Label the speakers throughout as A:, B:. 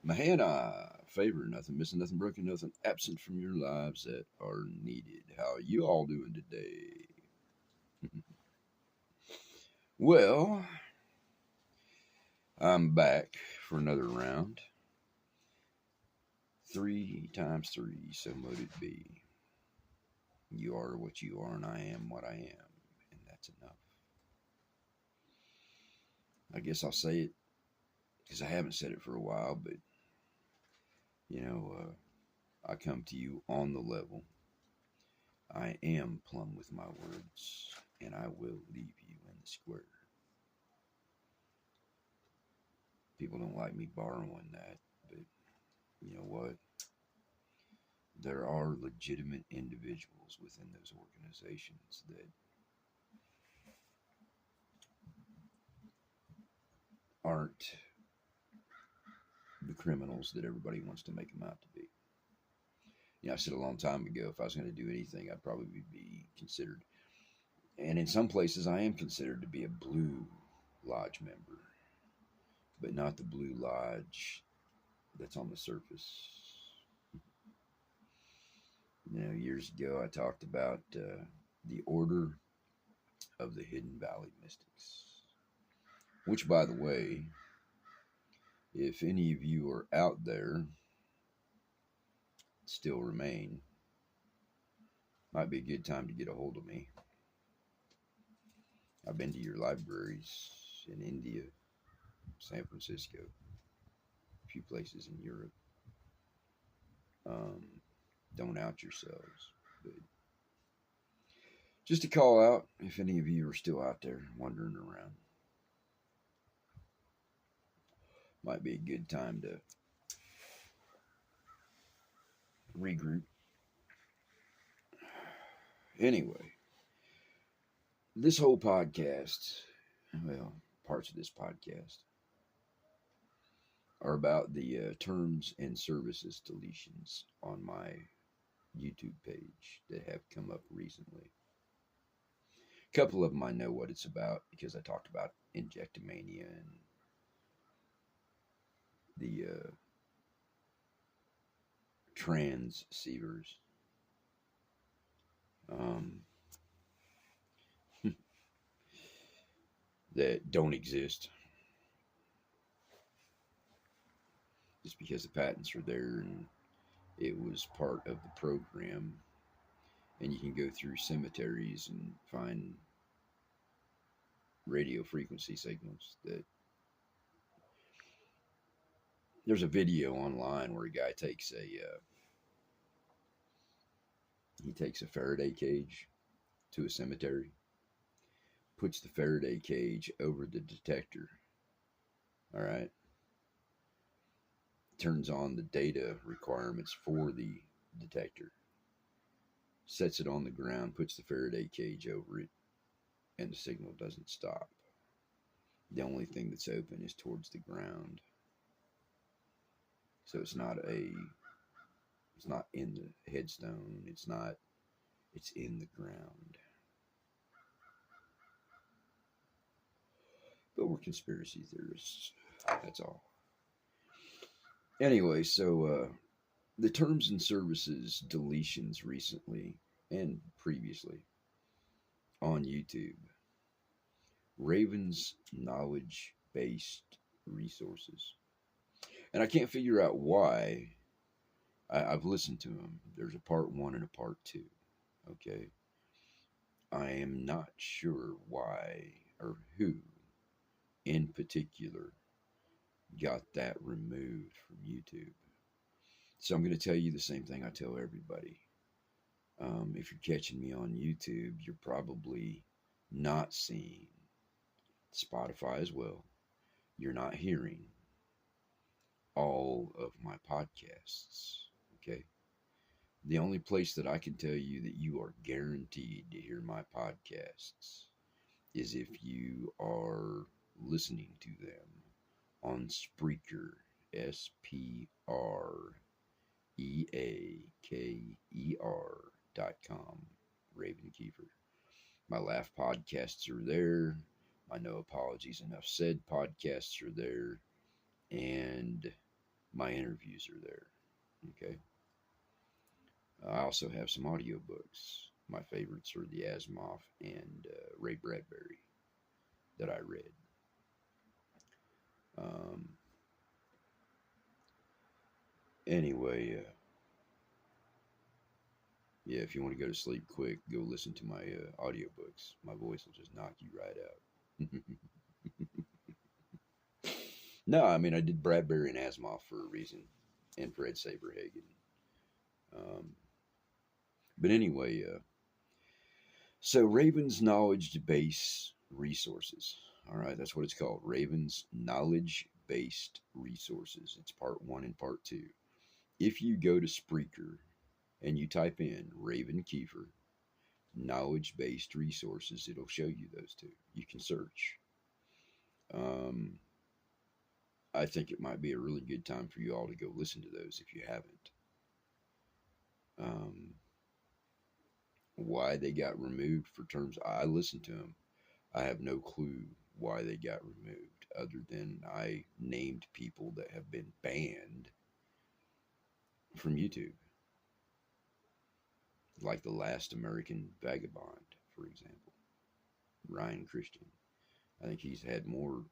A: Mahe and I favor nothing, missing nothing, broken nothing, absent from your lives that are needed. How you all doing today? Well, I'm back for another round. 3 times 3, so mote it be. You are what you are, and I am what I am, and that's enough. I guess I'll say it because I haven't said it for a while, but I come to you on the level. I am plumb with my words, and I will leave you in the square. People don't like me borrowing that, but you know what? There are legitimate individuals within those organizations that aren't the criminals that everybody wants to make them out to be. I said a long time ago, if I was going to do anything, I'd probably be considered, and in some places I am considered to be a Blue Lodge member, but not the Blue Lodge that's on the surface. Years ago I talked about the Order of the Hidden Valley Mystics, which, by the way, if any of you are out there, still remain, might be a good time to get a hold of me. I've been to your libraries in India, San Francisco, a few places in Europe. Don't out yourselves, but just a call out if any of you are still out there wandering around. Might be a good time to regroup. Anyway, this whole podcast, well, parts of this podcast, are about the terms and services deletions on my YouTube page that have come up recently. A couple of them I know what it's about because I talked about Injectomania and the transceivers. That don't exist just because the patents are there and it was part of the program. And you can go through cemeteries and find radio frequency signals that there's a video online where a guy takes a Faraday cage to a cemetery, puts the Faraday cage over the detector, all right, turns on the data requirements for the detector, sets it on the ground, puts the Faraday cage over it, and the signal doesn't stop. The only thing that's open is towards the ground. So it's not in the headstone, it's in the ground. But we're conspiracy theorists, that's all. Anyway, so the terms and services deletions recently and previously on YouTube. Raven's knowledge-based resources. And I can't figure out why. I've listened to them. There's a part 1 and a part 2. Okay. I am not sure why or who in particular got that removed from YouTube. So I'm going to tell you the same thing I tell everybody. If you're catching me on YouTube, you're probably not seeing Spotify as well. You're not hearing all of my podcasts. Okay. The only place that I can tell you that you are guaranteed to hear my podcasts is if you are listening to them on Spreaker, SPREAKER.com, Raven Kiefer. My Laugh podcasts are there. My No Apologies Enough Said podcasts are there. And My interviews are there. Okay. I also have some audiobooks. My favorites are the Asimov and Ray Bradbury that I read. Um, anyway, yeah, if you want to go to sleep quick, go listen to my audiobooks. My voice will just knock you right out. No, I mean, I did Bradbury and Asimov for a reason, and Fred Saberhagen. Um, but anyway, so Raven's knowledge base resources. All right, that's what it's called. Raven's knowledge based resources. It's part one and part two. If you go to Spreaker and you type in Raven Kiefer knowledge based resources, it'll show you those two. You can search. Um, I think it might be a really good time for you all to go listen to those if you haven't. Um, why they got removed for terms, I listened to them. I have no clue why they got removed, other than I named people that have been banned from YouTube, like the last American vagabond, for example, Ryan Christian. I think he's had more.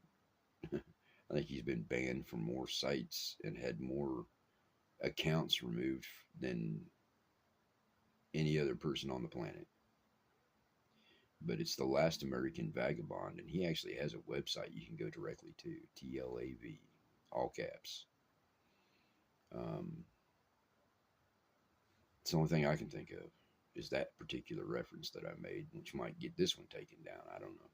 A: I think he's been banned from more sites and had more accounts removed than any other person on the planet. But it's the last American vagabond, and he actually has a website you can go directly to, TLAV, all caps. It's the only thing I can think of is that particular reference that I made, which might get this one taken down. I don't know.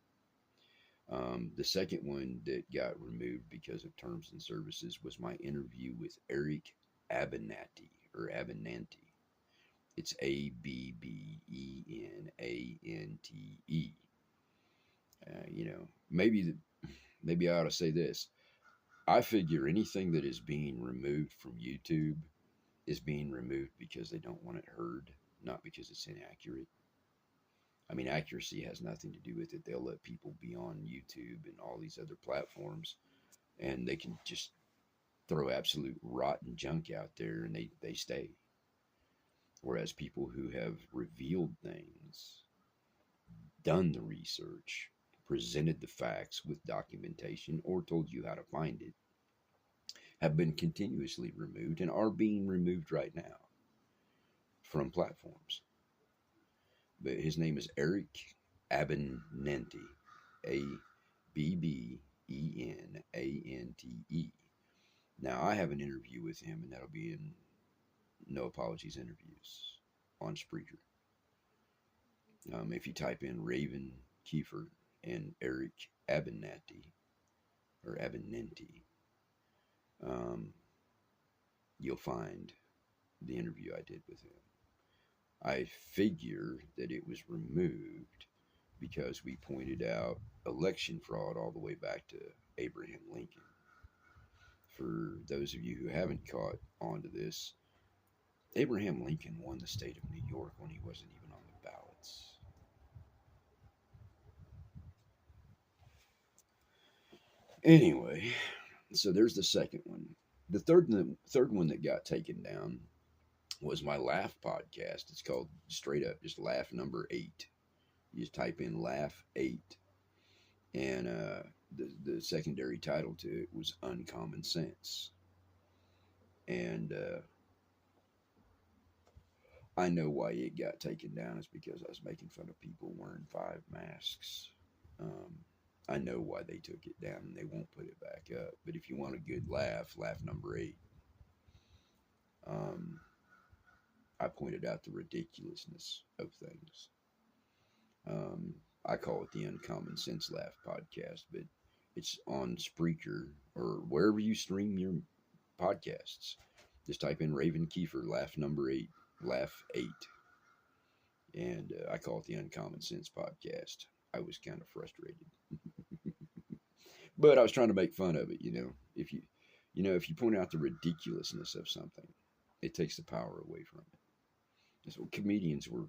A: The second one that got removed because of terms and services was my interview with Eric Abernathy, or Abernathy. It's Abbenante. Maybe I ought to say this. I figure anything that is being removed from YouTube is being removed because they don't want it heard, not because it's inaccurate. I mean, accuracy has nothing to do with it. They'll let people be on YouTube and all these other platforms, and they can just throw absolute rotten junk out there, and they stay. Whereas people who have revealed things, done the research, presented the facts with documentation, or told you how to find it, have been continuously removed and are being removed right now from platforms. But his name is Eric Abernathy, Abbenante. Now, I have an interview with him, and that'll be in No Apologies Interviews on Spreaker. If you type in Raven Kiefer and Eric Abernathy, or Abernathy, you'll find the interview I did with him. I figure that it was removed because we pointed out election fraud all the way back to Abraham Lincoln. For those of you who haven't caught on to this, Abraham Lincoln won the state of New York when he wasn't even on the ballots. Anyway, so there's the second one. The third one that got taken down was my Laugh podcast. It's called straight up just Laugh Number 8. You just type in Laugh 8, and the secondary title to it was Uncommon Sense. And I know why it got taken down is because I was making fun of people wearing 5 masks. I know why they took it down, and they won't put it back up. But if you want a good laugh, Laugh Number 8. I pointed out the ridiculousness of things. I call it the Uncommon Sense Laugh podcast, but it's on Spreaker or wherever you stream your podcasts. Just type in Raven Kiefer, Laugh Number 8, Laugh 8. And I call it the Uncommon Sense podcast. I was kind of frustrated. But I was trying to make fun of it, If you point out the ridiculousness of something, it takes the power away from it. That's what comedians were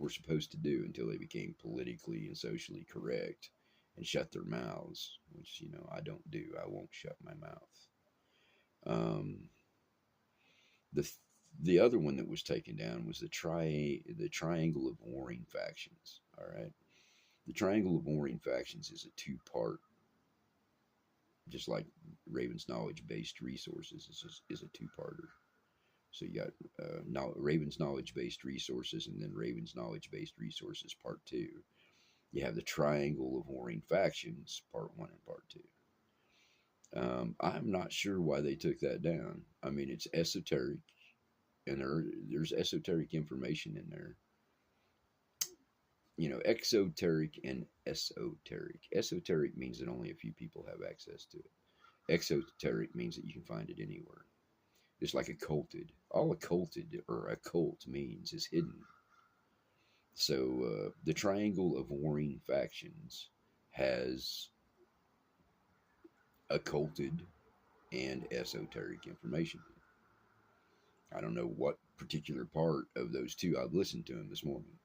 A: supposed to do until they became politically and socially correct and shut their mouths, which, I don't do. I won't shut my mouth. Um, the the other one that was taken down was the Triangle of Warring Factions. All right, the Triangle of Warring Factions is a two-part, just like Raven's knowledge-based resources is a two-parter. So you got Raven's knowledge-based resources, and then Raven's knowledge-based resources part two. You have the Triangle of Warring Factions, part one and part two. I'm not sure why they took that down. I mean, it's esoteric, and there's esoteric information in there. You know, exoteric and esoteric. Esoteric means that only a few people have access to it. Exoteric means that you can find it anywhere. It's like occulted. All occulted or occult means is hidden. So the Triangle of Warring Factions has occulted and esoteric information. I don't know what particular part of those two. I've listened to them this morning.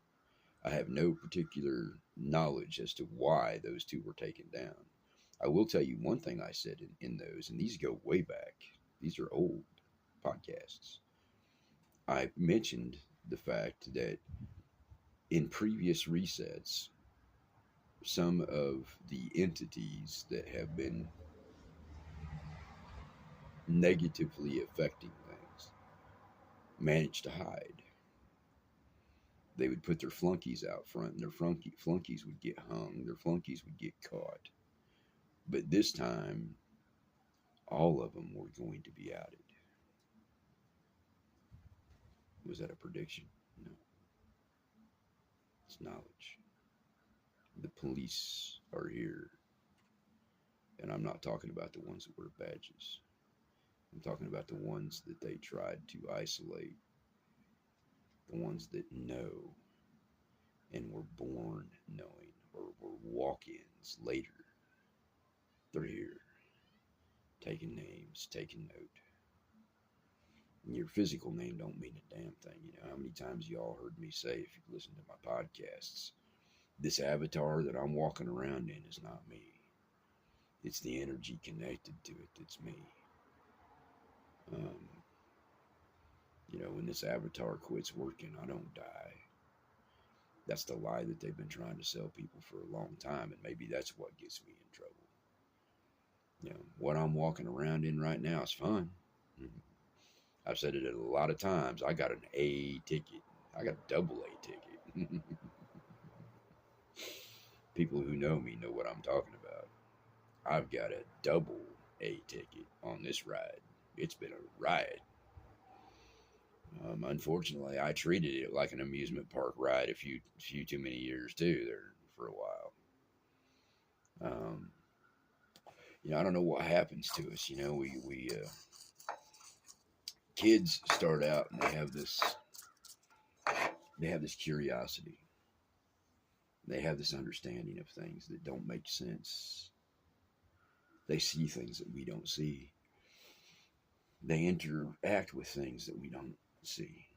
A: I have no particular knowledge as to why those two were taken down. I will tell you one thing I said in those, and these go way back. These are old podcasts. I mentioned the fact that in previous resets, some of the entities that have been negatively affecting things managed to hide. They would put their flunkies out front, and their flunkies would get hung, their flunkies would get caught. But this time, all of them were going to be outed. Was that a prediction? No. It's knowledge. The police are here. And I'm not talking about the ones that wear badges. I'm talking about the ones that they tried to isolate. The ones that know and were born knowing, or were walk-ins later. They're here. Taking names, taking note. And your physical name don't mean a damn thing. You know how many times y'all heard me say, if you listen to my podcasts, this avatar that I'm walking around in is not me. It's the energy connected to it that's me. You know, when this avatar quits working, I don't die. That's the lie that they've been trying to sell people for a long time, and maybe that's what gets me in trouble. You know, what I'm walking around in right now is fun. I've said it a lot of times. I got an A ticket. I got a double A ticket. People who know me know what I'm talking about. I've got a double A ticket on this ride. It's been a ride. Unfortunately, I treated it like an amusement park ride a few too many years too there for a while. You know, I don't know what happens to us. You know, we kids start out and they have this curiosity. They have this understanding of things that don't make sense. They see things that we don't see. They interact with things that we don't see.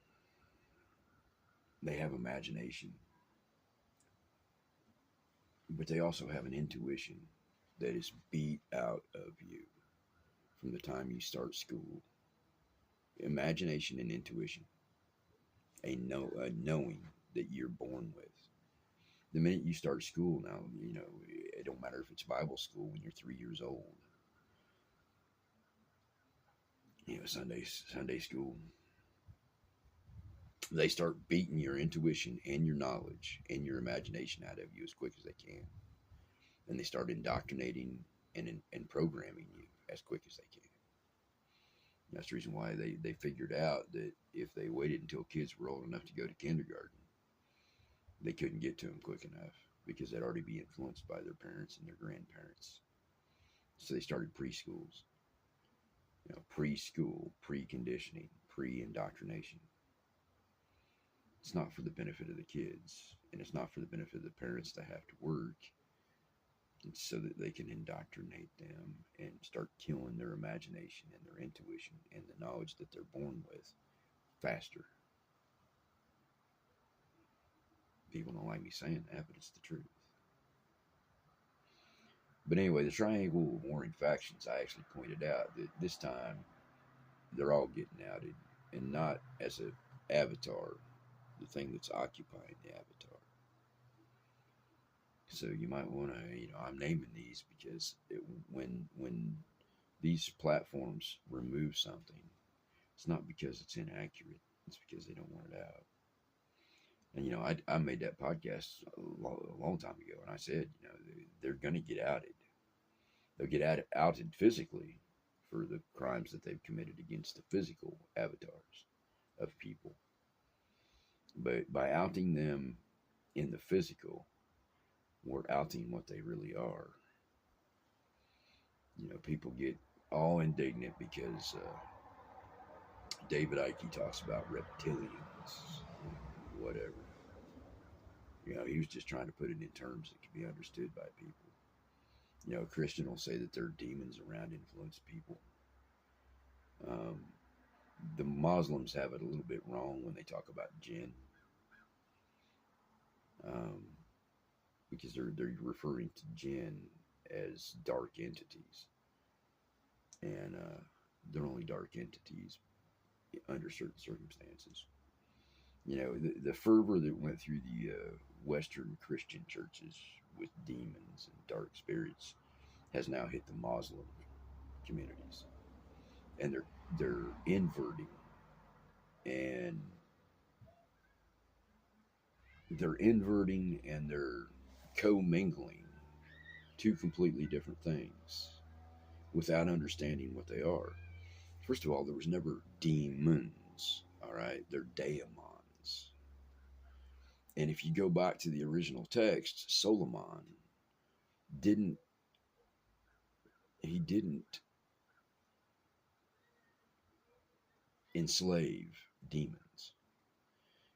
A: They have imagination. But they also have an intuition that is beat out of you from the time you start school. Imagination and intuition. A knowing that you're born with. The minute you start school now, you know, it don't matter if it's Bible school when you're 3 years old. You know, Sunday school. They start beating your intuition and your knowledge and your imagination out of you as quick as they can. And they start indoctrinating and programming you as quick as they can. And that's the reason why they figured out that if they waited until kids were old enough to go to kindergarten, they couldn't get to them quick enough because they'd already be influenced by their parents and their grandparents. So they started preschools. You know, preschool, preconditioning, pre-indoctrination. It's not for the benefit of the kids, and it's not for the benefit of the parents to have to work. It's so that they can indoctrinate them and start killing their imagination and their intuition and the knowledge that they're born with faster. People don't like me saying that, but it's the truth. But anyway, the Triangle of Warring Factions, I actually pointed out that this time they're all getting outed, and not as a avatar, the thing that's occupying the avatar. So you might want to, I'm naming these because when these platforms remove something, it's not because it's inaccurate. It's because they don't want it out. And I made that podcast a long time ago, and I said, they're going to get outed. They'll get outed physically for the crimes that they've committed against the physical avatars of people. But by outing them in the physical, we're outing what they really are. People get all indignant because David Icke talks about reptilians, whatever. He was just trying to put it in terms that can be understood by people. A Christian will say that there are demons around influence people. The Muslims have it a little bit wrong when they talk about jinn, because they're referring to jinn as dark entities, and they're only dark entities under certain circumstances. The fervor that went through the Western Christian churches with demons and dark spirits has now hit the Muslim communities, and they're inverting, and they're commingling two completely different things without understanding what they are. First of all, there was never demons, all right? They're daemons. And if you go back to the original text, Solomon didn't enslave demons.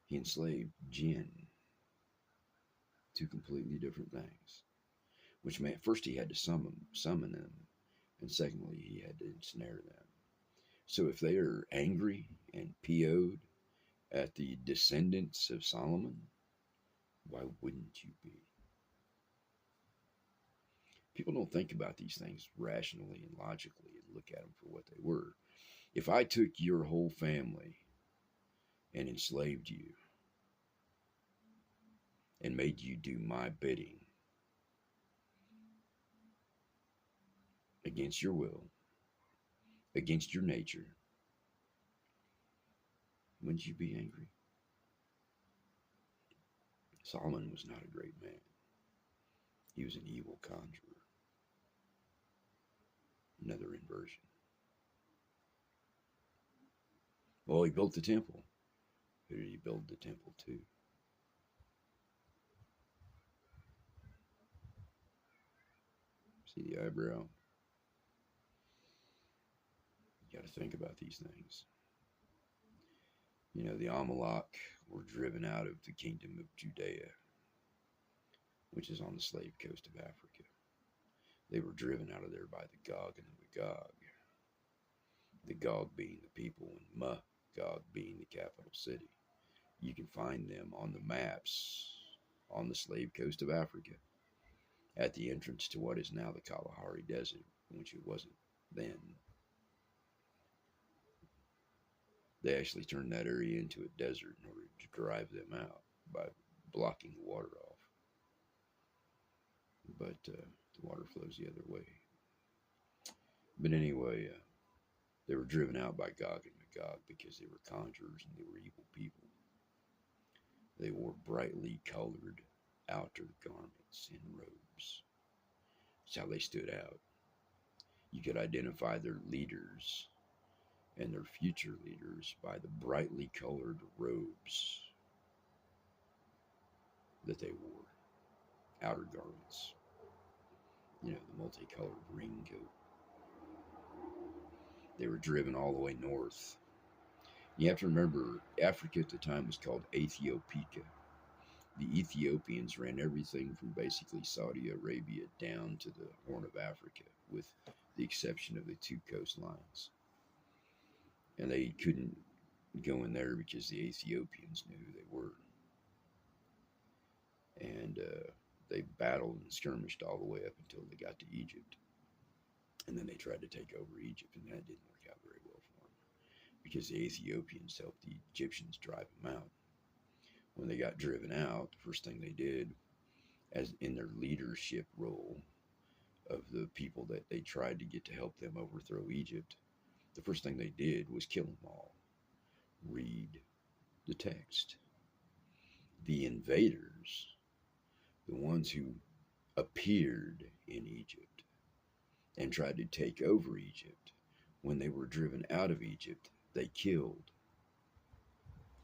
A: He enslaved jinn, two completely different things. Which meant first he had to summon them, and secondly he had to ensnare them. So if they are angry and PO'd at the descendants of Solomon, why wouldn't you be? People don't think about these things rationally and logically and look at them for what they were. If I took your whole family and enslaved you and made you do my bidding against your will, against your nature, wouldn't you be angry? Solomon was not a great man. He was an evil conjurer. Another inversion. Well, he built the temple. Who did he build the temple to? See the eyebrow? You got to think about these things. The Amalek were driven out of the kingdom of Judea, which is on the slave coast of Africa. They were driven out of there by the Gog and the Magog. The Gog being the people, and Magog being the capital city. You can find them on the maps on the slave coast of Africa at the entrance to what is now the Kalahari Desert, which it wasn't then. They actually turned that area into a desert in order to drive them out by blocking the water off. But the water flows the other way. But anyway, they were driven out by Gog and Magog because they were conjurers and they were evil people. They wore brightly colored outer garments and robes. That's how they stood out. You could identify their leaders and their future leaders by the brightly colored robes that they wore. Outer garments. The multicolored raincoat. They were driven all the way north. You have to remember, Africa at the time was called Ethiopia. The Ethiopians ran everything from basically Saudi Arabia down to the Horn of Africa, with the exception of the two coastlines. And they couldn't go in there because the Ethiopians knew who they were. And they battled and skirmished all the way up until they got to Egypt. And then they tried to take over Egypt, and that didn't work out very well for them. because the Ethiopians helped the Egyptians drive them out. When they got driven out, the first thing they did, as in their leadership role of the people that they tried to get to help them overthrow Egypt, the first thing they did was kill them all. Read the text. The invaders, the ones who appeared in Egypt and tried to take over Egypt, when they were driven out of Egypt, they killed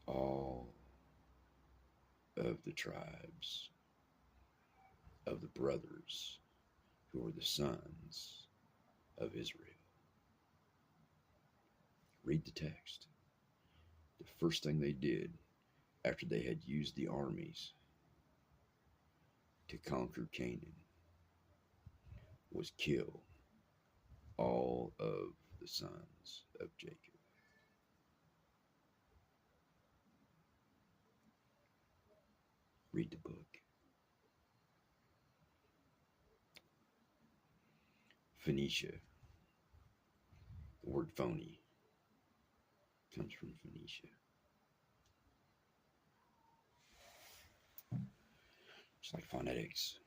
A: all of the tribes of the brothers who were the sons of Israel. Read the text. The first thing they did after they had used the armies to conquer Canaan was kill all of the sons of Jacob. Read the book. Phoenicia. The word phony comes from Phoenicia. It's like phonetics.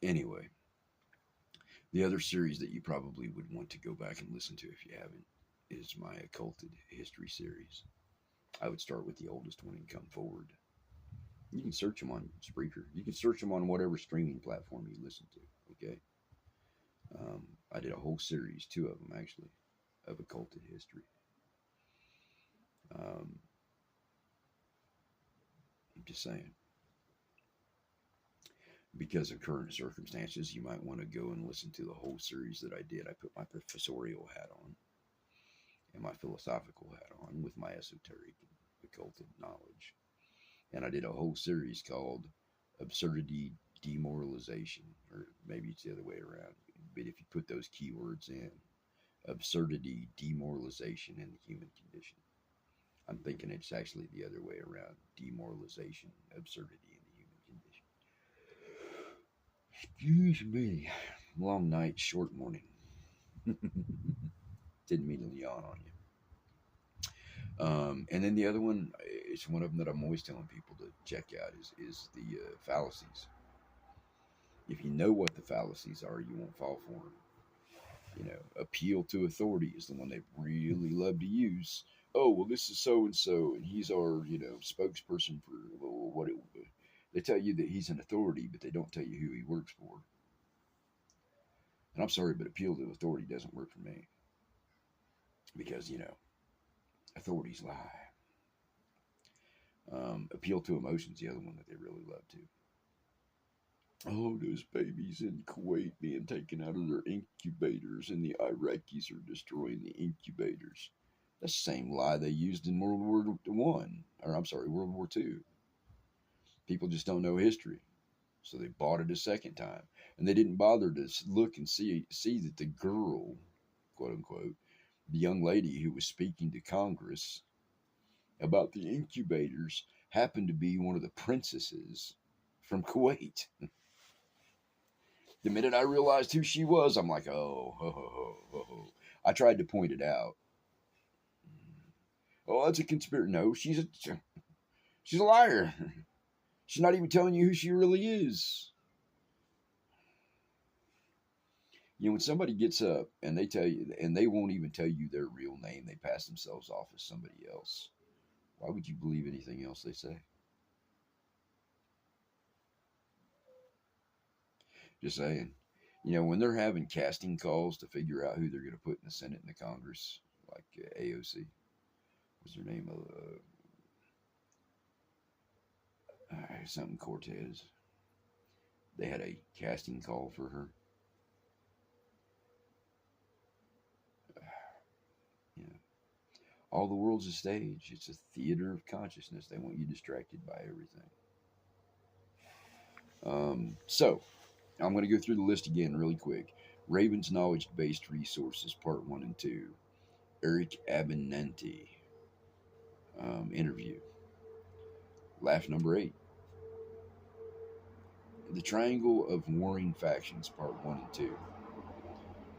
A: Anyway, the other series that you probably would want to go back and listen to if you haven't is my occulted history series. I would start with the oldest one and come forward. You can search them on Spreaker. You can search them on whatever streaming platform you listen to, okay? I did a whole series, 2 of them actually, of occulted history. I'm just saying. Because of current circumstances, you might want to go and listen to the whole series that I did. I put my professorial hat on and my philosophical hat on with my esoteric and occulted knowledge. And I did a whole series called Absurdity Demoralization, or maybe it's the other way around. But if you put those keywords in, absurdity, demoralization, and the human condition. I'm thinking it's actually the other way around. Demoralization, absurdity, and the human condition. Excuse me. Long night, short morning. Didn't mean to yawn on you. And then the other one, it's one of them that I'm always telling people to check out, is the fallacies. If you know what the fallacies are, you won't fall for them. You know, appeal to authority is the one they really love to use. Oh, well, this is so-and-so, and he's our, spokesperson for what it would. They tell you that he's an authority, but they don't tell you who he works for. And I'm sorry, but appeal to authority doesn't work for me. Because, authorities lie. Appeal to emotion's the other one that they really love to. Oh, those babies in Kuwait being taken out of their incubators, and the Iraqis are destroying the incubators. That's the same lie they used in World War II. People just don't know history, so they bought it a second time, and they didn't bother to look and see that the girl, quote unquote, the young lady who was speaking to Congress about the incubators, happened to be one of the princesses from Kuwait. The minute I realized who she was, I'm like, oh. I tried to point it out. Oh, that's a conspiracy. No, she's a liar. She's not even telling you who she really is. When somebody gets up and they tell you, and they won't even tell you their real name, they pass themselves off as somebody else. Why would you believe anything else they say? Just saying. When they're having casting calls to figure out who they're going to put in the Senate and the Congress, like AOC, what's her name? Something Cortez. They had a casting call for her. All the world's a stage. It's a theater of consciousness. They want you distracted by everything. So, I'm going to go through the list again really quick. Raven's Knowledge-Based Resources, Part 1 and 2. Eric Abinanti. Interview. Laugh number 8. The Triangle of Warring Factions, Part 1 and 2.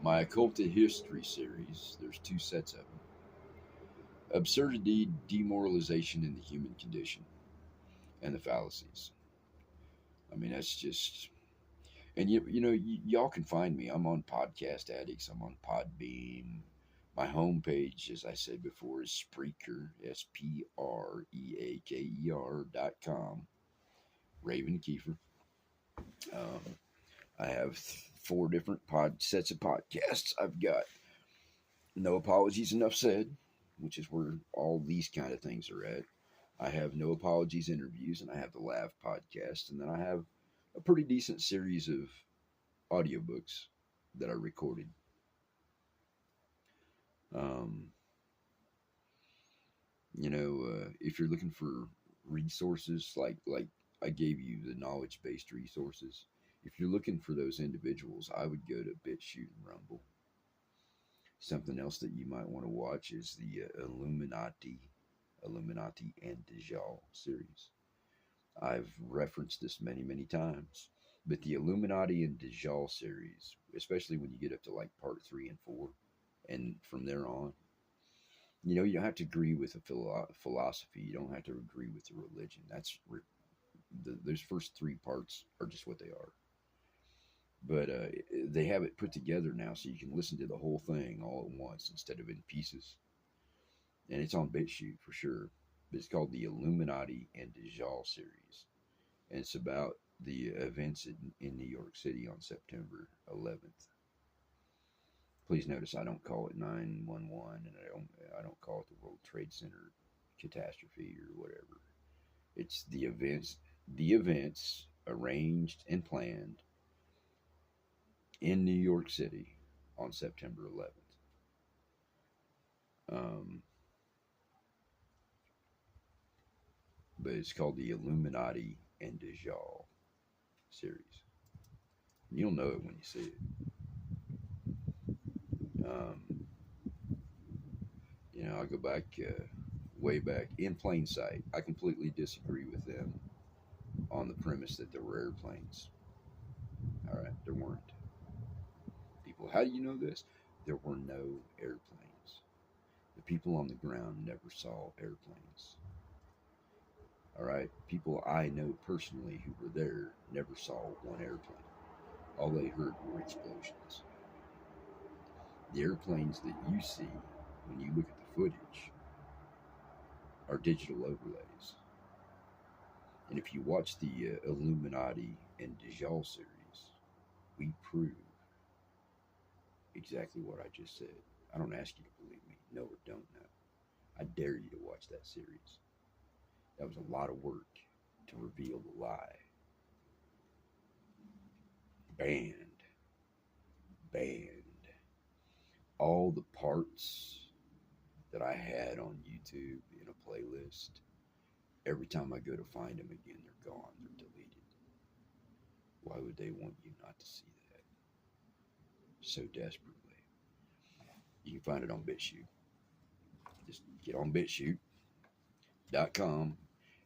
A: My Occulted History series. There's 2 sets of them. Absurdity, demoralization in the human condition, and the fallacies. I mean, that's just. And y'all can find me. I'm on Podcast Addicts. I'm on Podbeam. My homepage, as I said before, is Spreaker, SPREAKER.com. Raven Kiefer. Um, I have four different sets of podcasts. I've got No Apologies, Enough Said, which is where all these kind of things are at. I have No Apologies interviews, and I have the Laugh podcast, and then I have a pretty decent series of audiobooks that I recorded. Um, if you're looking for resources like I gave you the knowledge based resources, if you're looking for those individuals, I would go to BitChute and Rumble. Something else that you might want to watch is the Illuminati and Dajjal series. I've referenced this many times, but the Illuminati and Dajjal series, especially when you get up to like part 3 and 4, and from there on, you don't have to agree with the philosophy. You don't have to agree with the religion. Those first 3 parts are just what they are. But they have it put together now, so you can listen to the whole thing all at once instead of in pieces. And it's on BitChute for sure. But it's called the Illuminati and Dajjal series, and it's about the events in New York City on September 11th. Please notice I don't call it 9/11, and I don't call it the World Trade Center catastrophe or whatever. It's the events arranged and planned in New York City on September 11th. Um, but it's called the Illuminati and Dajjal series. You'll know it when you see it. Um, I go back way back in plain sight. I completely disagree with them on the premise that there were airplanes. All right, there weren't. People, how do you know this? There were no airplanes. The people on the ground never saw airplanes. All right, people I know personally who were there never saw one airplane. All they heard were explosions. The airplanes that you see when you look at the footage are digital overlays. And if you watch the Illuminati and Dajjal series, we prove exactly what I just said. I don't ask you to believe me. No or don't know. I dare you to watch that series. That was a lot of work to reveal the lie. Banned. All the parts that I had on YouTube in a playlist, every time I go to find them again, they're gone. They're deleted. Why would they want you not to see that so desperately? You can find it on BitChute. Just get on BitChute.com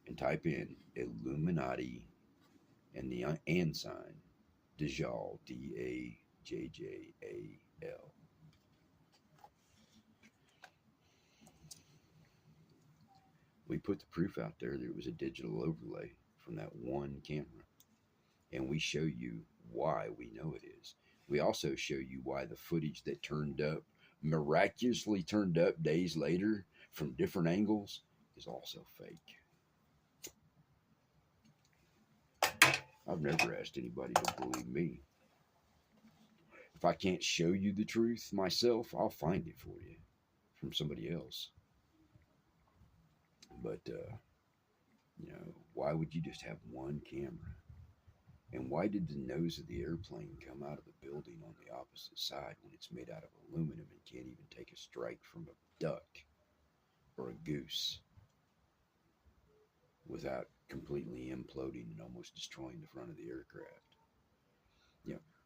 A: and type in Illuminati and the and sign Dajjal, Dajjal. We put the proof out there that it was a digital overlay from that one camera. And we show you why we know it is. We also show you why the footage that miraculously turned up days later from different angles, is also fake. I've never asked anybody to believe me. If I can't show you the truth myself, I'll find it for you from somebody else. But, why would you just have one camera? And why did the nose of the airplane come out of the building on the opposite side when it's made out of aluminum and can't even take a strike from a duck or a goose without completely imploding and almost destroying the front of the aircraft?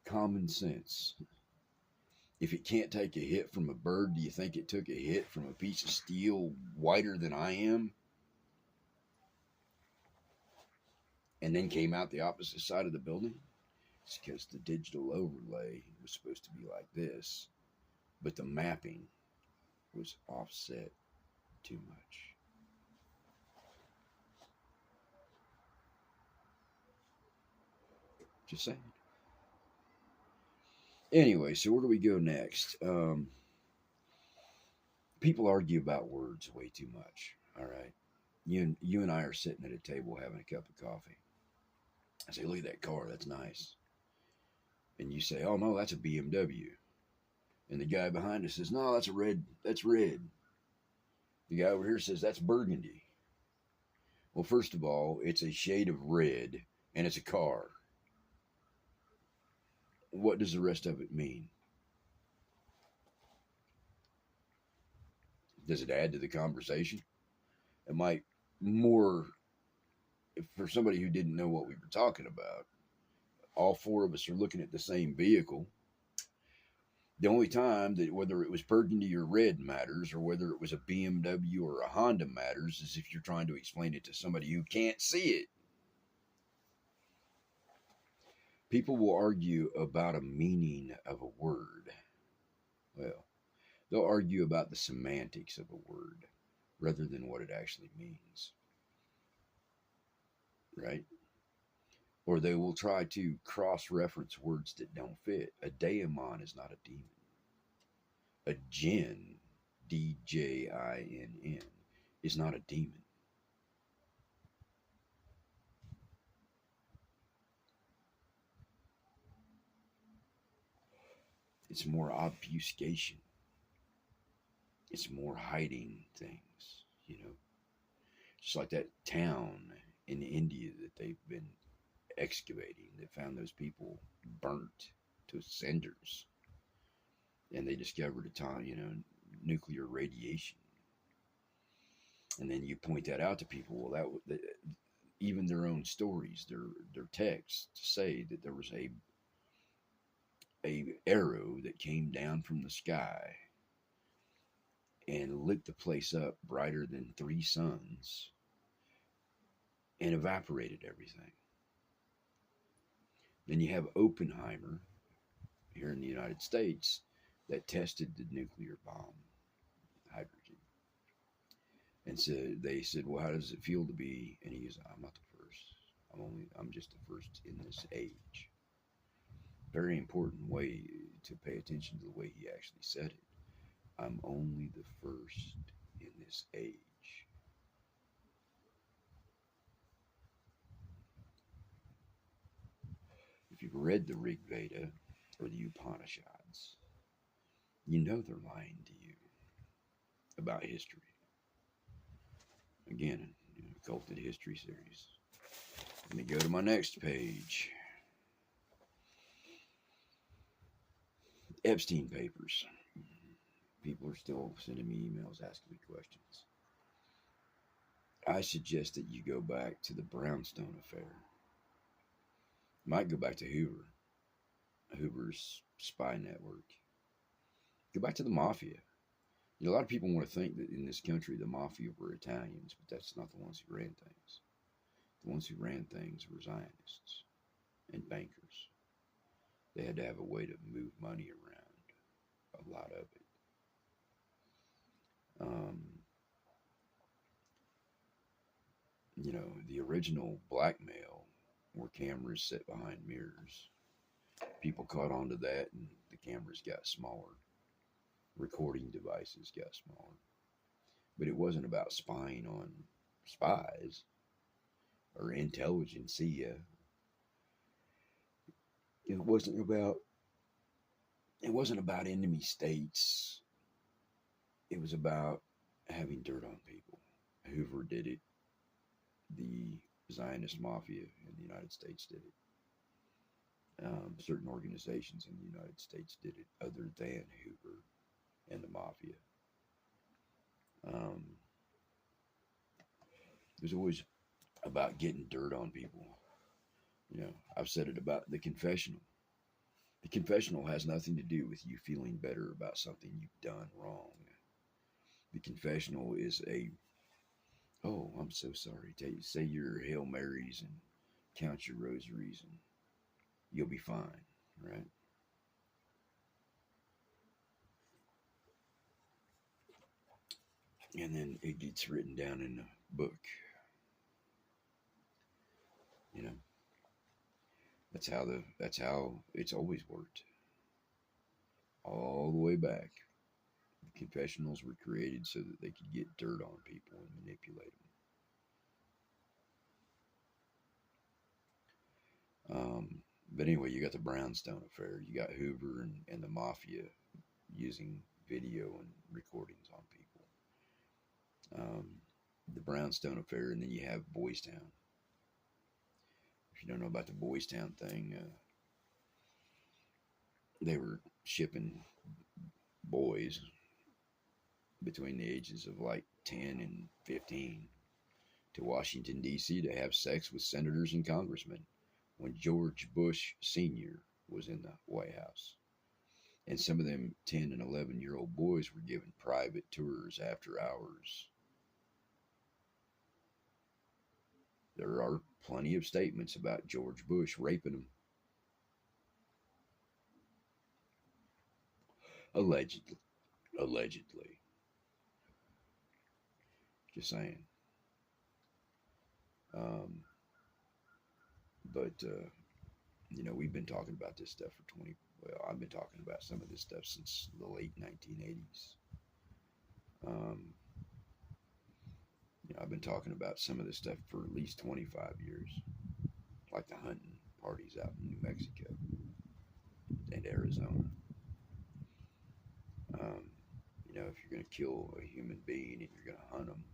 A: Common sense. If it can't take a hit from a bird, do you think it took a hit from a piece of steel whiter than I am? And then came out the opposite side of the building? It's because the digital overlay was supposed to be like this, but the mapping was offset too much. Just saying. Anyway, so where do we go next? People argue about words way too much. All right. You and I are sitting at a table having a cup of coffee. I say, look at that car. That's nice. And you say, oh, no, that's a BMW. And the guy behind us says, no, that's a red. That's red. The guy over here says, that's burgundy. Well, first of all, it's a shade of red and it's a car. What does the rest of it mean? Does it add to the conversation? It might more, for somebody who didn't know what we were talking about, all four of us are looking at the same vehicle. The only time that whether it was burgundy or red matters, or whether it was a BMW or a Honda matters, is if you're trying to explain it to somebody who can't see it. People will argue about a meaning of a word. Well, they'll argue about the semantics of a word rather than what it actually means. Right? Or they will try to cross-reference words that don't fit. A daemon is not a demon. A djinn, D-J-I-N-N, is not a demon. It's more obfuscation. It's more hiding things, Just like that town in India that they've been excavating that found those people burnt to cinders. And they discovered a ton, nuclear radiation. And then you point that out to people. Well, even their own stories, their texts say that there was a arrow that came down from the sky and lit the place up brighter than 3 suns and evaporated everything. Then you have Oppenheimer here in the United States that tested the nuclear bomb, hydrogen. And so they said, well, how does it feel to be? And he goes, I'm not the first. I'm just the first in this age. Very important way to pay attention to the way he actually said it. I'm only the first in this age. If you've read the Rig Veda or the Upanishads, you know they're lying to you about history. Again, Culted History series. Let me go to my next page. Epstein papers. People are still sending me emails asking me questions. I suggest that you go back to the Brownstone affair. Might go back to Hoover's spy network. Go back to the mafia. A lot of people want to think that in this country the mafia were Italians, but that's not the ones who ran things. The ones who ran things were Zionists and bankers. They had to have a way to move money around, a lot of it. The original blackmail where cameras set behind mirrors. People caught on to that and the cameras got smaller. Recording devices got smaller. But it wasn't about spying on spies or intelligentsia. It wasn't about enemy states. It was about having dirt on people. Hoover did it. The Zionist mafia in the United States did it. Certain organizations in the United States did it other than Hoover and the mafia. It was always about getting dirt on people. I've said it about the confessional. The confessional has nothing to do with you feeling better about something you've done wrong. The confessional is oh, I'm so sorry. Say your Hail Marys and count your rosaries and you'll be fine, right? and then it gets written down in the book. You know, that's how it's always worked, all the way back. The confessionals were created so that they could get dirt on people and manipulate them. But anyway, you got the Brownstone affair. You got Hoover and the mafia using video and recordings on people. The Brownstone affair, and then you have Boys Town. If you don't know about the Boys Town thing, they were shipping boys between the ages of like 10 and 15 to Washington, D.C. to have sex with senators and congressmen when George Bush Sr. was in the White House. And some of them 10 and 11-year-old boys were given private tours after hours. There are plenty of statements about George Bush raping them. Allegedly. Allegedly. Just saying. But we've been talking about this stuff for I've been talking about some of this stuff since the late 1980s. I've been talking about some of this stuff for at least 25 years, like the hunting parties out in New Mexico and Arizona. If you're going to kill a human being and you're going to hunt them,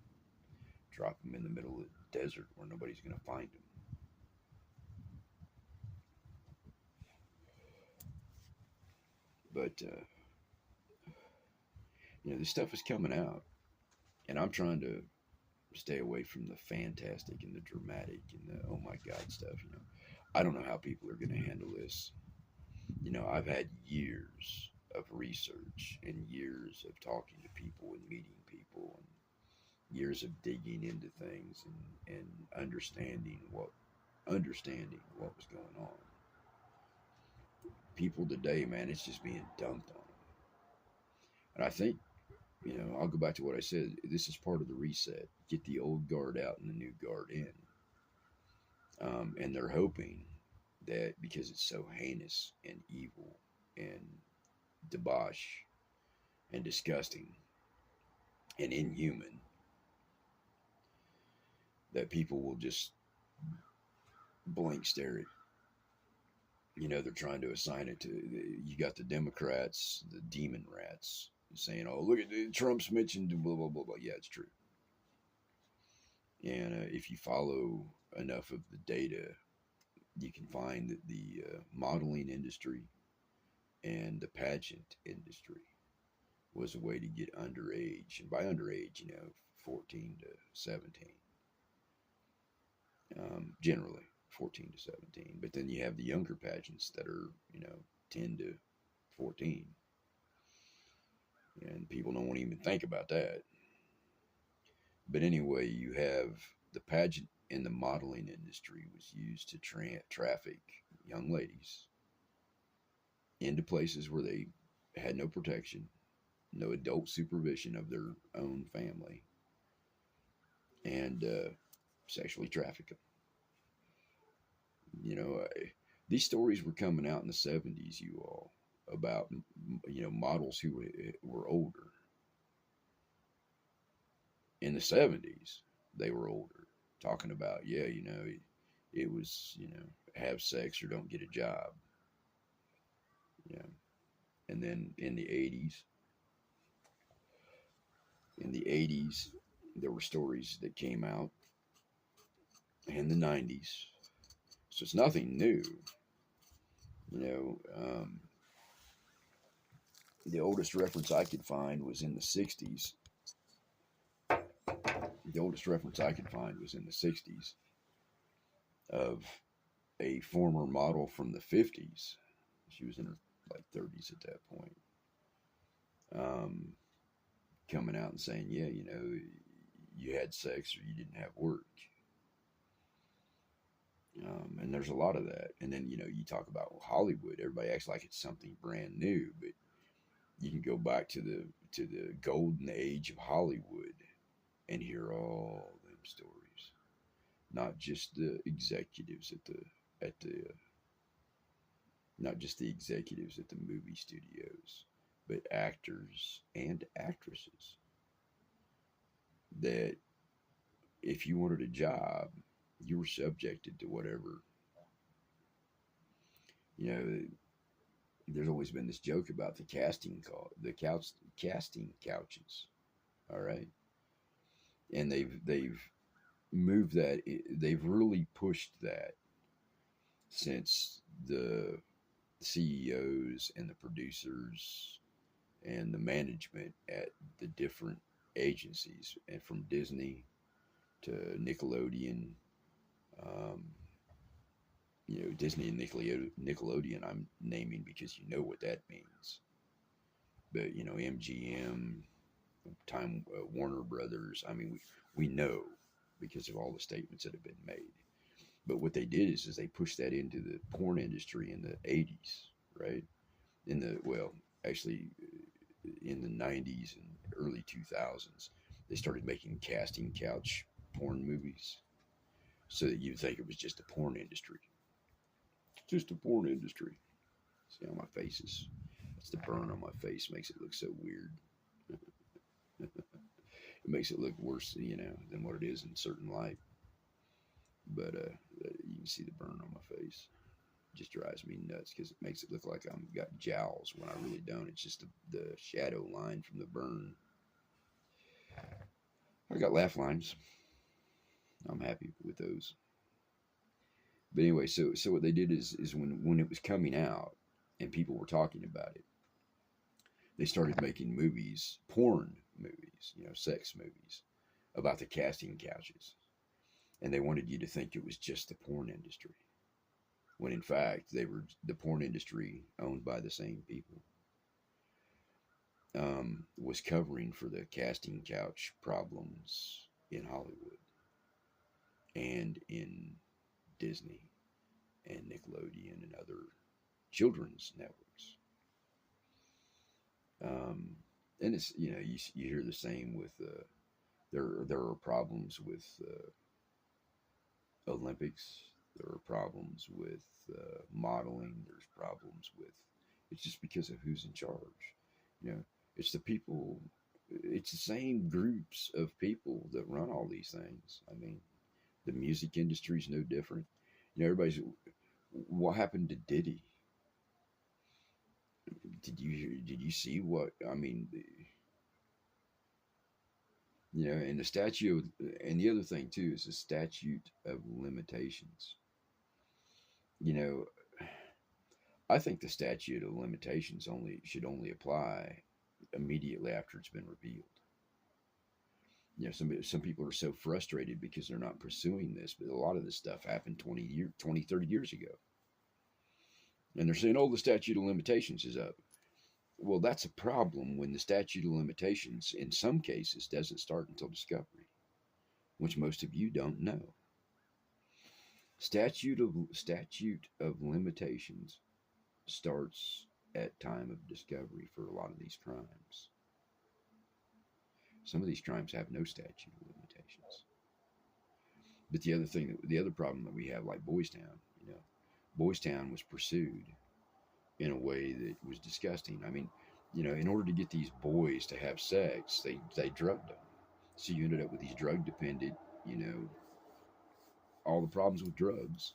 A: drop them in the middle of the desert where nobody's going to find them. But, this stuff is coming out, and I'm trying to stay away from the fantastic and the dramatic and the oh my God stuff. I don't know how people are going to handle this. I've had years of research and years of talking to people and meeting people and years of digging into things and understanding what was going on. People today, man, it's just being dumped on them. And I think, I'll go back to what I said. This is part of the reset. Get the old guard out and the new guard in. And they're hoping that because it's so heinous and evil and debauch and disgusting and inhuman that people will just blank stare it. They're trying to assign it to, you got the Democrats, the demon rats, saying, oh, look at Trump's mentioned, blah, blah, blah, blah. Yeah, it's true. And if you follow enough of the data, you can find that the modeling industry and the pageant industry was a way to get underage. And by underage, 14 to 17. Generally, 14 to 17. But then you have the younger pageants that are, 10 to 14. And people don't even think about that. But anyway, you have the pageant and the modeling industry was used to traffic young ladies into places where they had no protection, no adult supervision of their own family, and sexually traffic them. These stories were coming out in the 70s, you all, about, models who were older. In the 70s, they were older, talking about, it was, have sex or don't get a job. And then in the 80s, there were stories that came out in the 90s. So it's nothing new. The oldest reference I could find was in the 60s. The oldest reference I could find was in the 60s of a former model from the 50s. She was in her 30s at that point. Coming out and saying, yeah, you had sex or you didn't have work. And there's a lot of that. And then, you talk about Hollywood. Everybody acts like it's something brand new, but you can go back to the golden age of Hollywood and hear all them stories. Not just the executives at the not just the executives at the movie studios, but actors and actresses that if you wanted a job, you were subjected to whatever. You know, there's always been this joke about the casting couches. All right, and they've moved that. They've really pushed that since the CEOs and the producers and the management at the different agencies, and from Disney to Nickelodeon. Um, Disney and Nickelodeon, I'm naming because you know what that means. But MGM, Time Warner Brothers. I mean, we know because of all the statements that have been made. But what they did is they pushed that into the porn industry in the '80s, right? Actually, in the '90s and early 2000s, they started making casting couch porn movies, so that you'd think it was just a porn industry. It's just a porn industry. See how my face is? It's the burn on my face makes it look so weird. It makes it look worse, than what it is in certain light. But you can see the burn on my face. It just drives me nuts because it makes it look like I'm got jowls when I really don't. It's just the shadow line from the burn. I got laugh lines. I'm happy with those. But anyway, so what they did is when it was coming out and people were talking about it, they started making movies, porn movies, sex movies, about the casting couches. And they wanted you to think it was just the porn industry, when in fact they were the porn industry owned by the same people. Was covering for the casting couch problems in Hollywood and in Disney and Nickelodeon and other children's networks. And it's you hear the same with there are problems with Olympics. There are problems with modeling. There's problems with it's just because of who's in charge. It's the people. It's the same groups of people that run all these things. I mean, the music industry is no different. Everybody's. What happened to Diddy? Did you see what I mean? And the statute, and the other thing too is the statute of limitations. You know, I think the statute of limitations should only apply immediately after it's been revealed. Some people are so frustrated because they're not pursuing this, but a lot of this stuff happened 30 years ago. And they're saying, oh, the statute of limitations is up. Well, that's a problem when the statute of limitations, in some cases, doesn't start until discovery, which most of you don't know. Statute of limitations starts at time of discovery for a lot of these crimes. Some of these crimes have no statute of limitations. But the other problem that we have, like Boys Town, Boys Town was pursued in a way that was disgusting. I mean, in order to get these boys to have sex, they drugged them. So you ended up with these drug dependent, all the problems with drugs.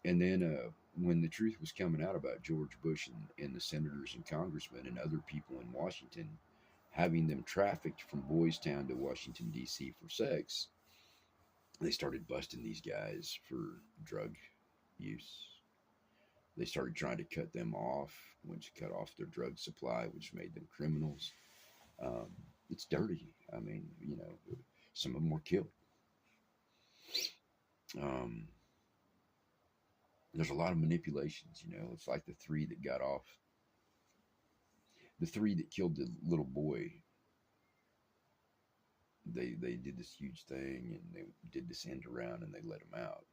A: And then when the truth was coming out about George Bush and the senators and congressmen and other people in Washington having them trafficked from Boys Town to Washington, D.C. for sex, they started busting these guys for drug use. They started trying to cut them off, which cut off their drug supply, which made them criminals. It's dirty. I mean, some of them were killed. There's a lot of manipulations. It's like the three that got off. The three that killed the little boy. They did this huge thing, and they did this end around, and they let him out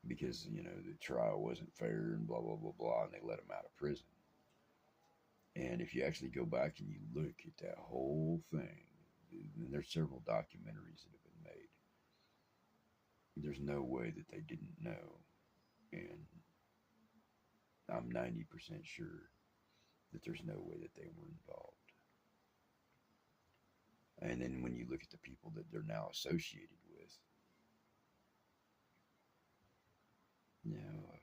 A: because the trial wasn't fair and blah blah blah blah, and they let him out of prison. And if you actually go back and you look at that whole thing, and there's several documentaries that have been made. There's no way that they didn't know, and I'm 90% sure that there's no way that they were involved. And then when you look at the people that they're now associated with, you know,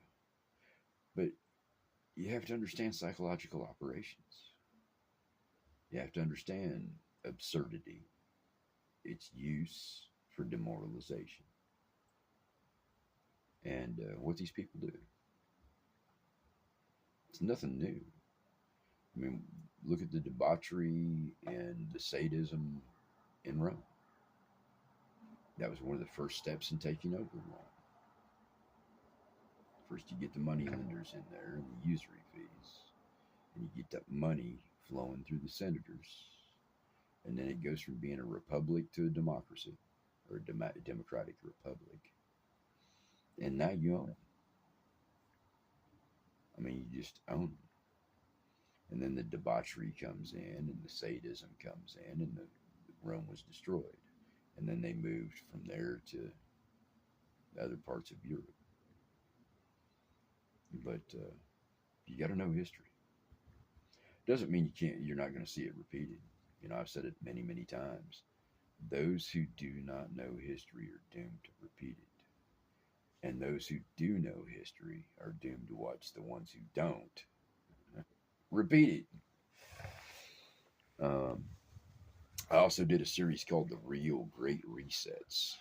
A: but you have to understand psychological operations. You have to understand absurdity, its use for demoralization, and what these people do. It's nothing new. I mean, look at the debauchery and the sadism in Rome. That was one of the first steps in taking over Rome. First, you get the money lenders in there and the usury fees, and you get that money flowing through the senators, and then it goes from being a republic to a democracy, or a democratic republic, and now you own it. I mean, you just own it. And then the debauchery comes in, and the sadism comes in, and Rome was destroyed. And then they moved from there to other parts of Europe. But you got to know history. Doesn't mean you're not going to see it repeated. You know, I've said it many, many times. Those who do not know history are doomed to repeat it. And those who do know history are doomed to watch the ones who don't repeat it. I also did a series called The Real Great Resets.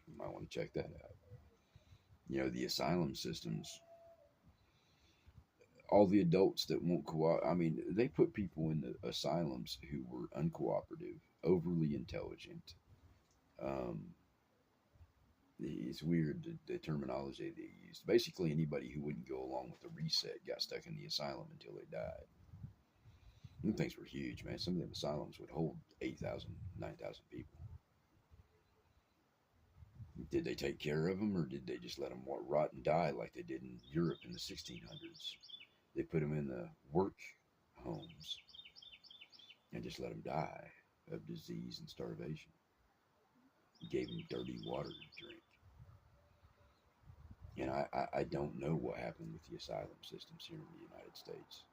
A: You might want to check that out. You know, the asylum systems, all the adults that won't cooperate. I mean, they put people in the asylums who were uncooperative, overly intelligent. It's weird, the terminology they used. Basically, anybody who wouldn't go along with the reset got stuck in the asylum until they died. And things were huge, man. Some of them asylums would hold 8,000, 9,000 people. Did they take care of them, or did they just let them rot and die like they did in Europe in the 1600s? They put them in the work homes and just let them die of disease and starvation. Gave them dirty water to drink. And I don't know what happened with the asylum systems here in the United States.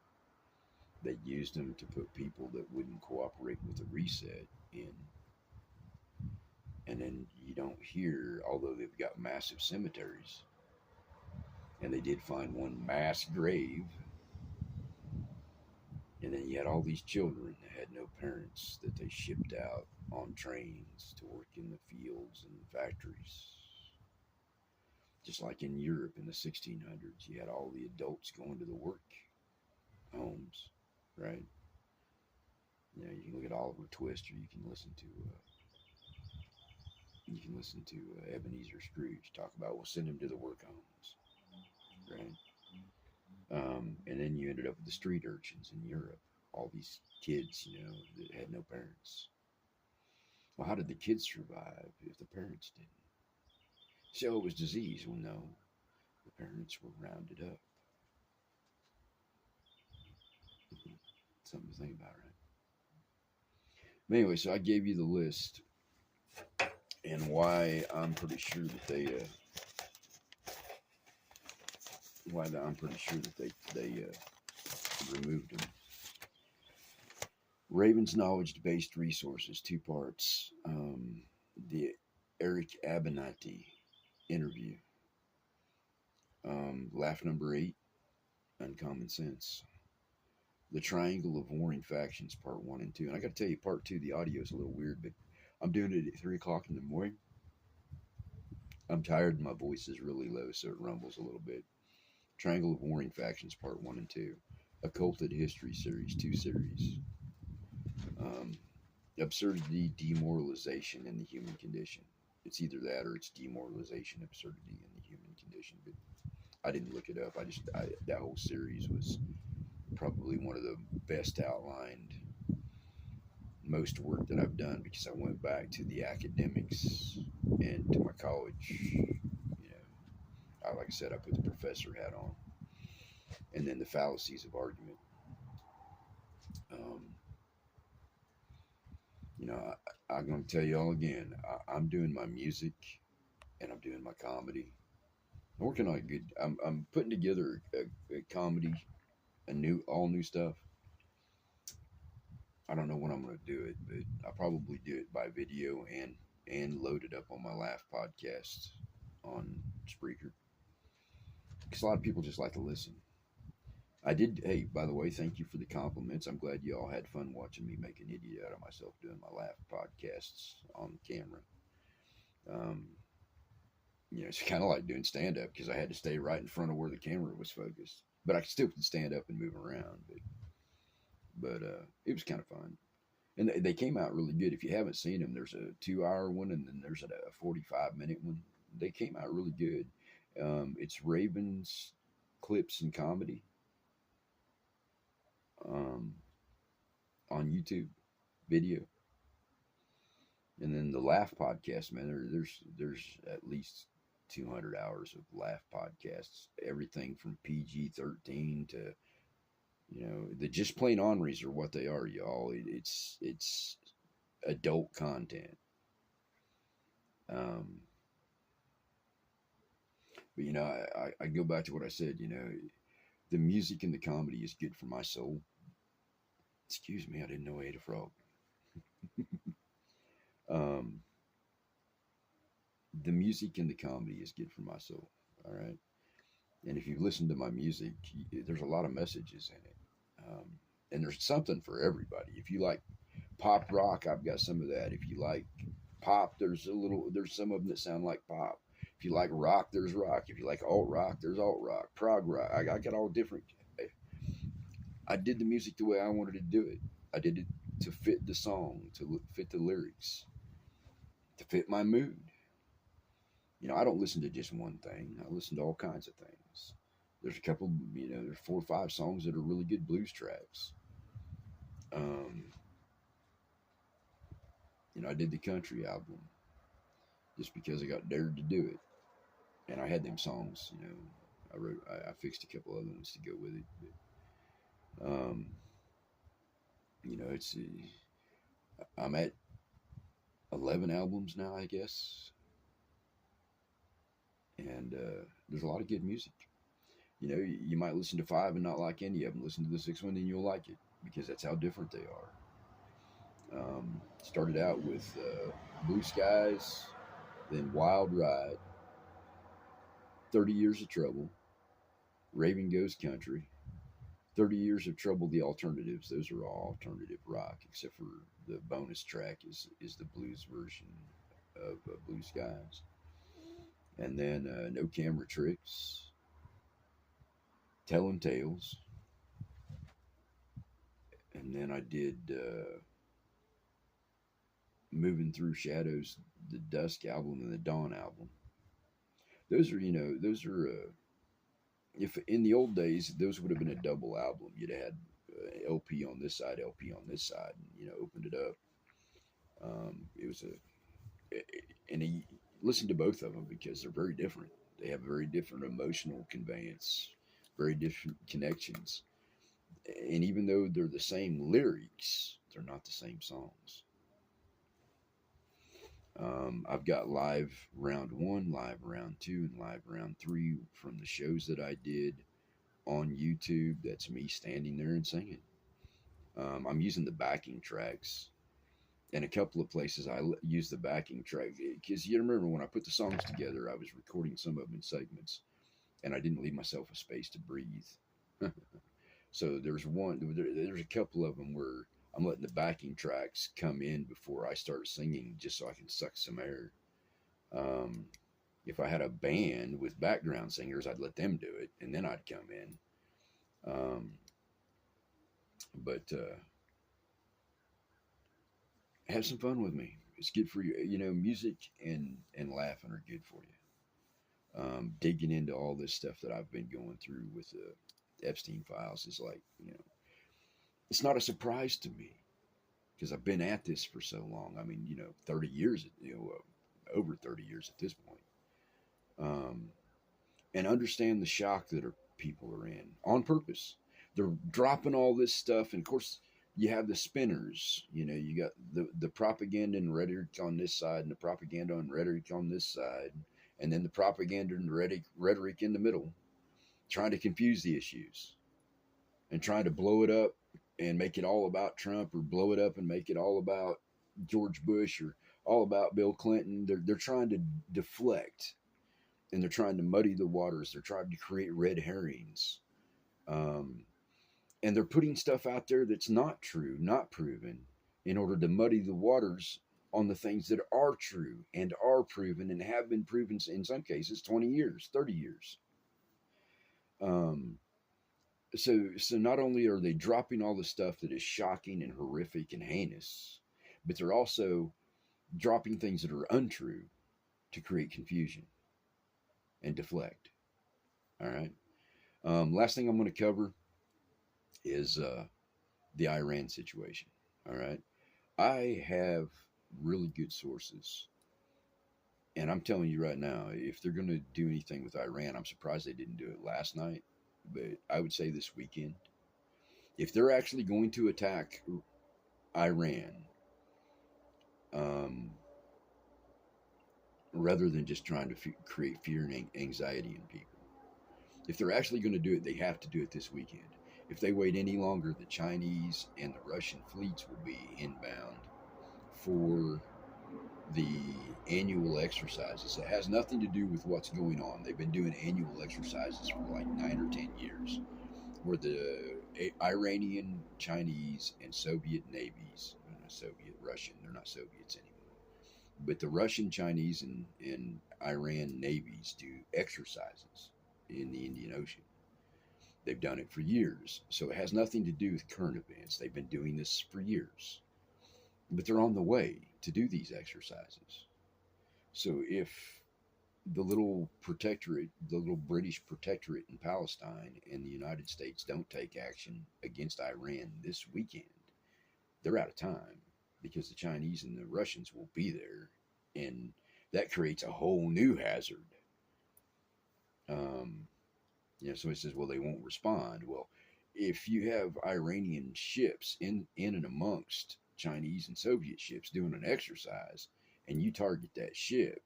A: They used them to put people that wouldn't cooperate with the reset in. And then you don't hear, although they've got massive cemeteries, and they did find one mass grave, and then you had all these children that had no parents that they shipped out on trains to work in the fields and factories. Just like in Europe in the 1600s, you had all the adults going to the work homes, right? You know, you can look at Oliver Twist, or you can listen to Ebenezer Scrooge talk about, we'll send him to the work homes, right? And then you ended up with the street urchins in Europe, all these kids, you know, that had no parents. Well, how did the kids survive if the parents didn't? So it was disease. Well, no, the parents were rounded up. Something to think about, right? But anyway, so I gave you the list and why I'm pretty sure that they removed them. Raven's knowledge-based resources, 2 parts. The Eric Abernathy interview. Laugh number 8, Uncommon Sense. The Triangle of Warring Factions, part 1 and 2. And I got to tell you, part 2, the audio is a little weird, but I'm doing it at 3 o'clock in the morning. I'm tired and my voice is really low, so it rumbles a little bit. Triangle of Warring Factions, part 1 and 2. Occulted History series, 2 series. Absurdity, demoralization, and the human condition. It's either that or it's demoralization, absurdity, and the human condition. But I didn't look it up. That whole series was probably one of the best outlined, most work that I've done, because I went back to the academics and to my college. You know, like I said, I put the professor hat on, and then the fallacies of argument. You know, I'm going to tell you all again. I'm doing my music and I'm doing my comedy. I'm working on a good. I'm putting together a comedy, all new stuff. I don't know when I'm going to do it, but I'll probably do it by video and load it up on my Laugh podcast on Spreaker because a lot of people just like to listen. I did. Hey, by the way, thank you for the compliments. I'm glad you all had fun watching me make an idiot out of myself doing my Laugh podcasts on camera. Um, it's kind of like doing stand up because I had to stay right in front of where the camera was focused, but I still could stand up and move around. But it was kind of fun, and they came out really good. If you haven't seen them, there's a 2 hour one, and then there's a 45-minute one. They came out really good. It's Raven's Clips and Comedy um, on YouTube video. And then the Laugh podcast, man, there's at least 200 hours of Laugh podcasts. Everything from PG-13 to the just plain orneries are what they are, y'all. It's adult content. Um, but I go back to what I said. The music and the comedy is good for my soul. Excuse me, I didn't know I ate a frog. um, the music and the comedy is good for my soul. All right. And if you listen to my music, there's a lot of messages in it. And there's something for everybody. If you like pop rock, I've got some of that. If you like pop, there's some of them that sound like pop. If you like rock, there's rock. If you like alt rock, there's alt rock, prog rock. I got all different. I did the music the way I wanted to do it. I did it to fit the song, to fit the lyrics, to fit my mood. I don't listen to just one thing. I listen to all kinds of things. There's a couple, there's 4 or 5 songs that are really good blues tracks. Um, I did the country album just because I got dared to do it, and I had them songs. I fixed a couple other ones to go with it. But, it's I'm at 11 albums now, I guess, and there's a lot of good music. You might listen to 5 and not like any of them. Listen to the 6th one and you'll like it because that's how different they are. Started out with Blue Skies, then Wild Ride, 30 Years of Trouble, Raven Goes Country, 30 Years of Trouble, The Alternatives. Those are all alternative rock, except for the bonus track is the blues version of Blue Skies. And then No Camera Tricks, Telling Tales. And then I did Moving Through Shadows, the Dusk album and the Dawn album. Those are if in the old days, those would have been a double album. You'd have had LP on this side, LP on this side, and, opened it up. It was and listen to both of them because they're very different. They have very different emotional conveyance, very different connections. And even though they're the same lyrics, they're not the same songs. I've got live round 1, live round 2, and live round 3 from the shows that I did on YouTube. That's me standing there and singing. I'm using the backing tracks. In a couple of places, I use the backing track because you remember when I put the songs together, I was recording some of them in segments, and I didn't leave myself a space to breathe. So there's a couple of them where I'm letting the backing tracks come in before I start singing, just so I can suck some air. If I had a band with background singers, I'd let them do it, and then I'd come in. But have some fun with me. It's good for you. Music and laughing are good for you. Digging into all this stuff that I've been going through with the Epstein files is like, it's not a surprise to me because I've been at this for so long. I mean, 30 years, over 30 years at this point. And understand the shock that people are in on purpose. They're dropping all this stuff. And of course, You have the spinners. You know, you got the propaganda and rhetoric on this side, and the propaganda and rhetoric on this side, and then the propaganda and rhetoric in the middle, trying to confuse the issues and trying to blow it up and make it all about Trump, or blow it up and make it all about George Bush, or all about Bill Clinton. They're trying to deflect, and they're trying to muddy the waters. They're trying to create red herrings. Um, and they're putting stuff out there that's not true, not proven, in order to muddy the waters on the things that are true and are proven and have been proven in some cases 20 years, 30 years. Um, so not only are they dropping all the stuff that is shocking and horrific and heinous, but they're also dropping things that are untrue to create confusion and deflect. All right. Last thing I'm going to cover is the Iran situation. All right. I have really good sources. And I'm telling you right now, if they're going to do anything with Iran, I'm surprised they didn't do it last night. But I would say this weekend, if they're actually going to attack Iran, um, rather than just trying to create fear and anxiety in people, if they're actually going to do it, they have to do it this weekend. If they wait any longer, the Chinese and the Russian fleets will be inbound for the annual exercises. It has nothing to do with what's going on. They've been doing annual exercises for like 9 or 10 years, where the Iranian, Chinese, and Soviet navies, Soviet, Russian, they're not Soviets anymore, but the Russian, Chinese, and Iran navies do exercises in the Indian Ocean. They've done it for years. So it has nothing to do with current events. They've been doing this for years. But they're on the way to do these exercises. So if the little protectorate, the little British protectorate in Palestine and the United States don't take action against Iran this weekend, they're out of time, because the Chinese and the Russians will be there. And that creates a whole new hazard. Somebody says, well, they won't respond. Well, if you have Iranian ships in and amongst Chinese and Soviet ships doing an exercise, and you target that ship,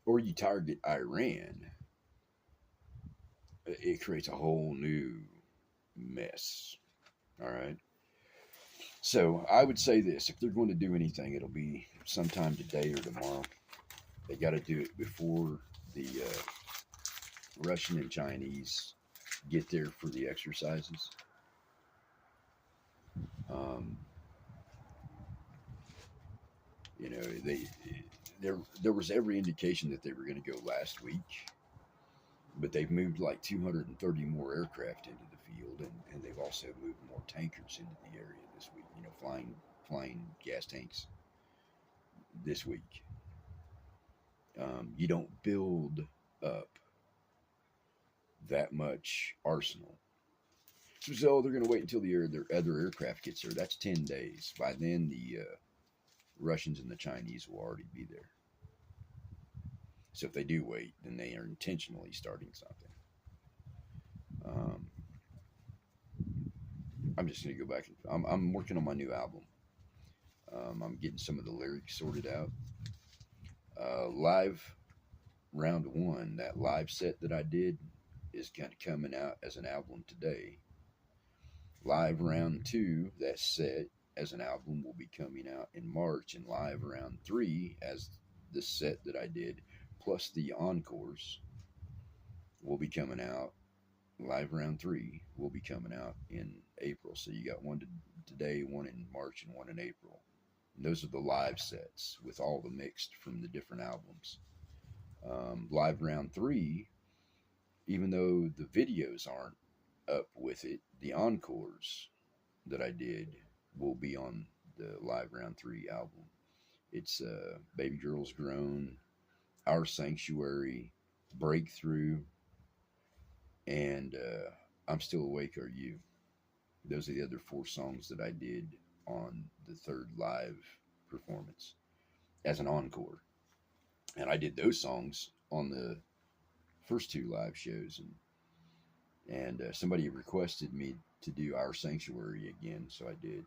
A: or you target Iran, it creates a whole new mess. All right. So I would say this: if they're going to do anything, it'll be sometime today or tomorrow. They got to do it before the Russian and Chinese get there for the exercises. You know, there was every indication that they were going to go last week, but they've moved like 230 more aircraft into the field, and they've also moved more tankers into the area this week. You know, flying gas tanks this week. You don't build up that much arsenal. So they're going to wait until their other aircraft gets there. That's 10 days. By then, the Russians and the Chinese will already be there. So if they do wait, then they are intentionally starting something. I'm just going to go back. I'm working on my new album. I'm getting some of the lyrics sorted out. Live round 1, that live set that I did, is kind of coming out as an album today. Live round 2, that set as an album, will be coming out in March, and live round 3 as the set that I did, plus the encores, will be coming out. Live round 3 will be coming out in April. So you got one today, one in March, and one in April. And those are the live sets with all the mixed from the different albums. Live round 3, even though the videos aren't up with it, the encores that I did will be on the live round 3 album. It's Baby Girl's Grown, Our Sanctuary, Breakthrough, and I'm Still Awake Are You. Those are the other 4 songs that I did on the 3rd live performance as an encore. And I did those songs on the first 2 live shows, and somebody requested me to do Our Sanctuary again, so I did.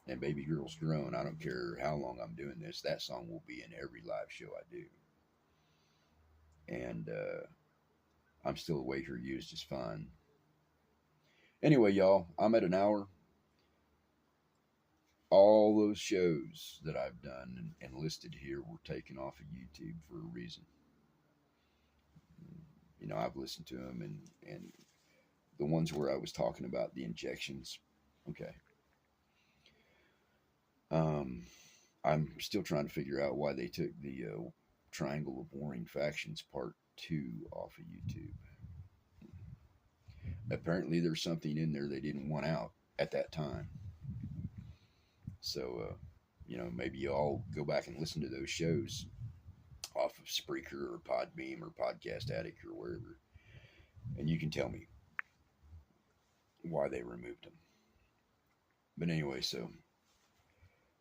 A: And Baby Girl's Grown, I don't care how long I'm doing this, that song will be in every live show I do. And I'm Still Awake or You is just fine. Anyway, y'all, I'm at an hour. All those shows that I've done and listed here were taken off of YouTube for a reason. You know, I've listened to them, and the ones where I was talking about the injections. Okay. I'm still trying to figure out why they took the Triangle of Warring Factions Part 2 off of YouTube. Apparently, there's something in there they didn't want out at that time. So, you know, maybe you all go back and listen to those shows off of Spreaker or Podbeam or Podcast Addict or wherever, and you can tell me why they removed them. But anyway, so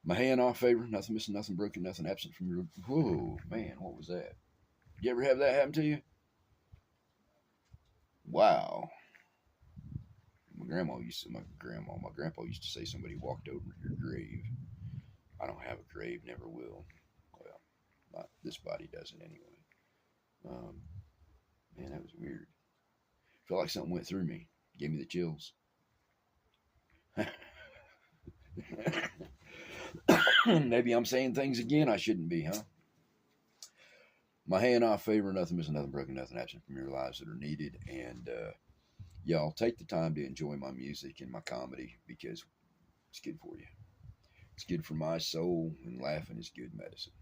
A: Mahe and Favour, nothing missing, nothing broken, nothing absent from your. Whoa, man, what was that? Did you ever have that happen to you? Wow. My grandpa used to say somebody walked over your grave. I don't have a grave, never will. Well, not this body doesn't anyway. Man, that was weird. Felt like something went through me. Gave me the chills. Maybe I'm saying things again I shouldn't be, huh? Mahe and Favour, nothing missing, nothing broken, nothing absent from your lives that are needed. And y'all take the time to enjoy my music and my comedy because it's good for you. It's good for my soul, and laughing is good medicine.